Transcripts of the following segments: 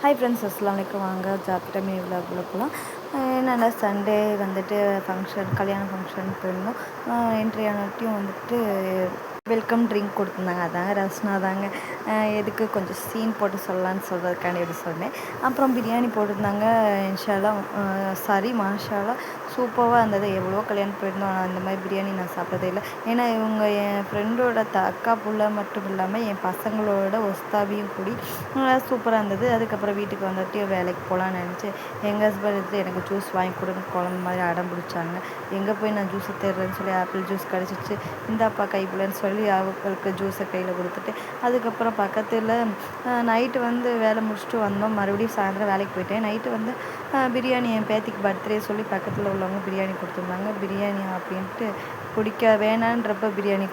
Hi friends, அஸ்ஸலாமு அலைக்கும். வாங்க ஜாப்டா மினி விலாகுள்ள போகலாம். என்னென்னா சண்டே வந்துட்டு கல்யாண ஃபங்க்ஷன் போயிருந்தோம். என்ட்ரி ஆனட்டியும் வந்துட்டு வெல்கம் ட்ரிங்க் கொடுத்துருந்தாங்க. அதாங்க ரஸ்னா தாங்க. எதுக்கு கொஞ்சம் சீன் போட்டு சொல்லலான்னு சொல்கிறதுக்காண்டி எப்படி சொன்னேன். அப்புறம் பிரியாணி போட்டிருந்தாங்க. இன்ஷால்லா மாஷால்லா சூப்பராக இருந்தது. எவ்வளோ கல்யாணம் போயிருந்தோம், ஆனால் அந்த மாதிரி பிரியாணி நான் சாப்பிட்டதே இல்லை. ஏன்னா இவங்க என் ஃப்ரெண்டோட அக்கா புள்ள மட்டும் இல்லாமல் என் பசங்களோட ஒஸ்தாபியும் கூடி சூப்பராக இருந்தது. அதுக்கப்புறம் வீட்டுக்கு வந்துட்டு வேலைக்கு போகலான்னு நினச்சி எங்கள் ஹஸ்பண்ட் எடுத்து எனக்கு ஜூஸ் வாங்கி கொடுங்க குழம்பு மாதிரி அடம் பிடிச்சாங்க. எங்கே போய் நான் ஜூஸை தேடுறேன்னு சொல்லி ஆப்பிள் ஜூஸ் கிடச்சிச்சு. இந்தாப்பா கைப்பிள்ளைன்னு சொல்லி அவங்களுக்கு ஜூஸை கையில் கொடுத்துட்டு அதுக்கப்புறம் பக்கத்தில் நைட்டு வந்து வேலை முடிச்சுட்டு வந்தோம். மறுபடியும் சாயந்தரம் வேலைக்கு போயிட்டேன். நைட்டு வந்து பிரியாணி என் பேத்திக்கு பர்த்டே சொல்லி பக்கத்தில் உள்ளவங்க பிரியாணி கொடுத்துருந்தாங்க. பிரியாணி அப்படின்ட்டு வேணான்றப்ப பிரியாணி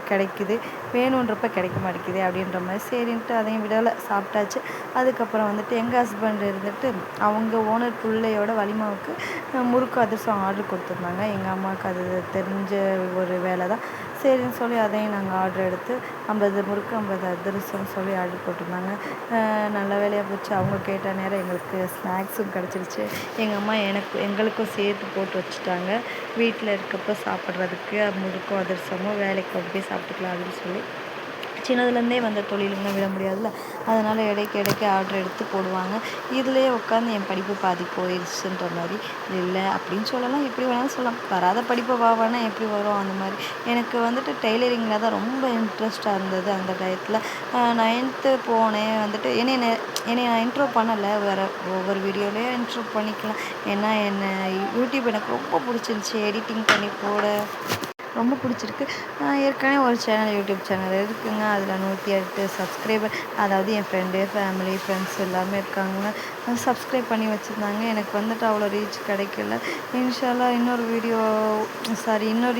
கிடைக்குது, வேணுன்றப்ப கிடைக்க மாட்டேங்குது அப்படின்ற மாதிரி சரின்ட்டு அதையும் விடலை, சாப்பிட்டாச்சு. அதுக்கப்புறம் வந்துட்டு எங்கள் ஹஸ்பண்ட் இருந்துட்டு அவங்க ஓனர் பிள்ளையோட வலிமாவுக்கு முறுக்கு அதிரசம் ஆர்டர் கொடுத்துருந்தாங்க. எங்கள் அம்மாவுக்கு அது தெரிஞ்ச ஒரு வேலை தான். சரின்னு சொல்லி அதையும் நாங்கள் ஆர்டர் எடுத்து 50 முறுக்கு 50 அதிரசம்னு சொல்லி ஆர்டர் போட்டிருந்தாங்க. நல்ல வேலையாக போச்சு. அவங்க கேட்ட நேரம் எங்களுக்கு ஸ்நாக்ஸும் கிடச்சிருச்சு. எங்கள் அம்மா எங்களுக்கும் சேர்த்து போட்டு வச்சுட்டாங்க. வீட்டில் இருக்கப்போ சாப்பிட்றதுக்கு முறுக்கும் அதிரசமும் வேலைக்கு கொண்டு போய் சாப்பிட்டுக்கலாம் அப்படின்னு சொல்லி. சின்னதுலேருந்தே வந்த தொழிலுங்க, விட முடியாதுல்ல. அதனால் இடைக்கு ஆர்டர் எடுத்து போடுவாங்க. இதுலேயே உட்காந்து என் படிப்பு பாதி போயிடுச்சுன்ற மாதிரி இல்லை அப்படின்னு சொல்லலாம், எப்படி வேணாலும் சொல்லலாம். வராத படிப்பை வாவானா எப்படி வரும் அந்த மாதிரி. எனக்கு வந்துட்டு டெய்லரிங்கில் தான் ரொம்ப இன்ட்ரெஸ்ட்டாக இருந்தது அந்த டயத்தில். 9th போனேன். வந்துட்டு என்னை நான் இன்ட்ரோ பண்ணலை, வேறு ஒவ்வொரு வீடியோலேயும் இன்ட்ரோ பண்ணிக்கலாம். ஏன்னா யூடியூப் எனக்கு ரொம்ப பிடிச்சிருந்துச்சி. எடிட்டிங் பண்ணி போட ரொம்ப பிடிச்சிருக்கு. ஏற்கனவே ஒரு யூடியூப் சேனல் இருக்குதுங்க. அதில் 108 சப்ஸ்கிரைபர், அதாவது என் ஃப்ரெண்டு, ஃபேமிலி, ஃப்ரெண்ட்ஸ் எல்லாமே இருக்காங்க. சப்ஸ்கிரைப் பண்ணி வச்சுருந்தாங்க. எனக்கு வந்துட்டு அவ்வளோ ரீச் கிடைக்கல. இன்ஷால்லா இன்னொரு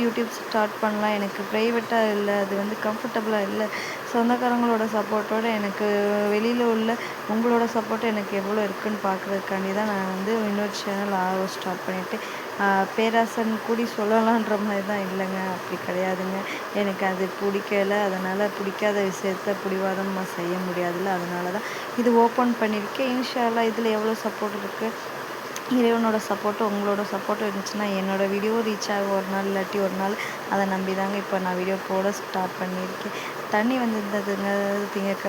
யூடியூப் ஸ்டார்ட் பண்ணலாம். எனக்கு ப்ரைவேட்டாக இல்லை, அது வந்து கம்ஃபர்டபுளாக இல்லை. சொந்தக்காரங்களோட சப்போர்ட்டோடு எனக்கு வெளியில் உள்ள உங்களோட சப்போர்ட் எனக்கு எவ்வளோ இருக்குதுன்னு பார்க்குறதுக்காண்டி தான் நான் வந்து இன்னொரு சேனல் ஸ்டார்ட் பண்ணிவிட்டு பேராசன் கூடி சொல்லலான்ற மாதிரி தான். இல்லைங்க, அப்படி கிடையாதுங்க. எனக்கு அது பிடிக்கல. அதனால் பிடிக்காத விஷயத்த பிடிவாதமாக செய்ய முடியாதுல்ல. அதனால தான் இது ஓப்பன் பண்ணியிருக்கேன். இன்ஷால்லா இதில் எவ்வளோ சப்போர்ட் இருக்குது, இறைவனோட சப்போர்ட்டு உங்களோட சப்போர்ட் இருந்துச்சுன்னா என்னோடய வீடியோ ரீச் ஆகும் ஒரு நாள் இல்லாட்டி ஒரு நாள். அதை நம்பி தாங்க இப்போ நான் வீடியோ போட ஸ்டார்ட் பண்ணியிருக்கேன். தண்ணி வந்திருந்ததுங்க,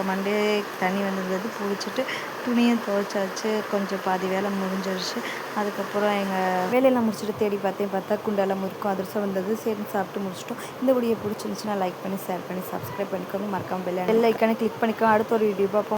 மண்டே தண்ணி வந்திருந்தது. பிடிச்சிட்டு துணியும் துவைச்சாச்சு. கொஞ்சம் பாதி வேலை முடிஞ்சிருச்சு. அதுக்கப்புறம் எங்கள் வேலையெல்லாம் முடிச்சுட்டு தேடி பார்த்தா குண்டெல்லாம் முறுக்கும் அதிரசம் வந்தது. சரி சாப்பிட்டு முடிச்சிட்டோம். இந்த வீடியோ பிடிச்சிருந்துச்சுன்னா லைக் பண்ணி ஷேர் பண்ணி சப்ஸ்கிரைப் பண்ணிக்கோங்க. மறக்காமல் பெல் ஐக்கானை கிளிக் பண்ணிக்கோங்க. அடுத்த ஒரு வீடியோ பார்ப்போம்.